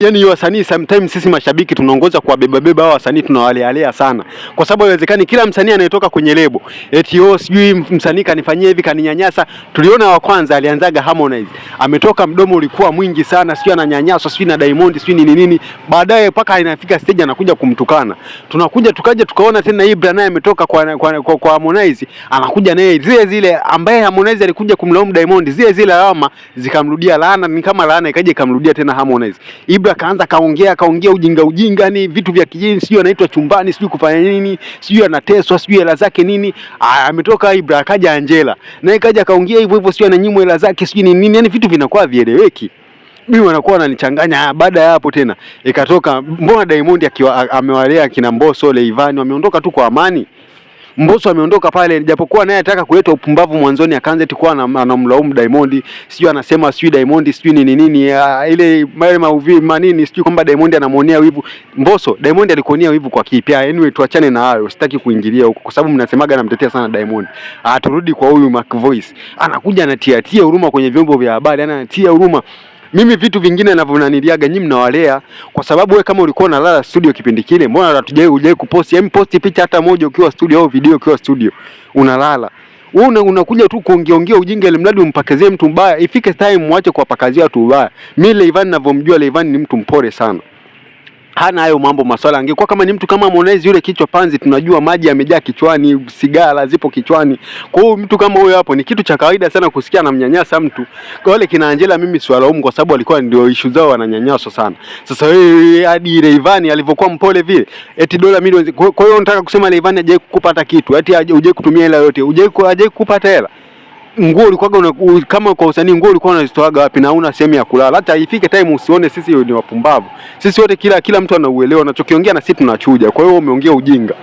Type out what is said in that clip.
Yaani wasanii sometimes sisi mashabiki tunaongoza kwa beba hao wasanii, tunawalealea sana. Kwa sababu haiwezekani kila msanii anayetoka kwenye lebo eti sijui msanii kanifanyia hivi, kaninyanyasa. Tuliona wa kwanza alianzaga Harmonize. Ametoka mdomo ulikuwa mwingi sana, sijui ananyanyaswa, sijui na Diamond, sijui nini. Baadaye mpaka inafika stage anakuja kumtukana. Tukaja tukaona tena Ibra naye ametoka kwa Harmonize, anakuja naye zile ambaye Harmonize alikuja kumlaumu Diamond, zile lawama zikamrudia, laana ni kama laana ikaje ikamrudia tena Harmonize. Ibra kaanza kaongea ujinga ni vitu vya kijini, sijui anaitwa chumbani, sijui kufanya nini, sijui anateswa, sijui hela zake nini. Ametoka Ibra akaja Angela, naye kaja kaongea hivyo, sijui ananyimwa hela zake, sijui nini. Yani vitu vinakuwa vieleweki. Mimi wanakuwa wananichanganya. Baada ya hapo tena ikatoka, mbona Diamond akiwa amewalea kina Mbosso, Leivani wameondoka tu kwa amani. Mbosso ameondoka pale, japokuwa naye anataka kuleta upumbavu mwanzoni, akaanza tikwa anamlaumu Diamond, sijui anasema sijui Diamond sijui nini ile mauvi manini, sijui kwamba Diamond anamuonea wivu Mbosso. Diamond alikuonea wivu kwa kipi? Anyway, tuachane na hayo, sitaki kuingilia huko kwa sababu mnasemaga namtetea sana Diamond. Turudi kwa huyu Mac Voice, anakuja anatia huruma kwenye vyombo vya habari, anatia huruma. Mimi vitu vingine ninavyonaniliaga nyinyi mnawalea, kwa sababu wewe kama ulikuwa unalala studio kipindi kile, mbona hujai kuposti posti picha hata moja ukiwa studio au video ukiwa studio unalala? Wewe unakuja tu kuongea ujinga ile mradi umpakezee mtu mbaya. Ifike time muache kuwapakazia watu mbaya. Mimi Leivani ninavyomjua, Leivani ni mtu mpole sana. Hana hayo mambo maswala. Angekuwa kama ni mtu kama Harmonize yule kichwa panzi, tunajua maji yamejaa kichwani, sigara zipo kichwani. Kwa hiyo mtu kama huyo hapo ni kitu cha kawaida sana kusikia anamnyanyasa mtu. Kwa wale kina Angela mimi siwalaumu kwa sababu alikuwa ndio issue zao, wananyanyaswa sana. Sasa wewe hadi Leivani alivyokuwa mpole vile, eti dola milioni. Kwa hiyo unataka kusema Leivani hajawahi kukupa hata kitu, eti hajawahi kutumia hela yote, hajawahi kukupa hata hela? Nguo ulikuwa kama kwa usanii, nguo ulikuwa unazitoaga wapi na una sehemu ya kulala? Hata ifike time usione sisi ni wapumbavu. Sisi wote kila mtu anauelewa anachokiongea na sisi tunachuja. Kwa hiyo umeongea ujinga.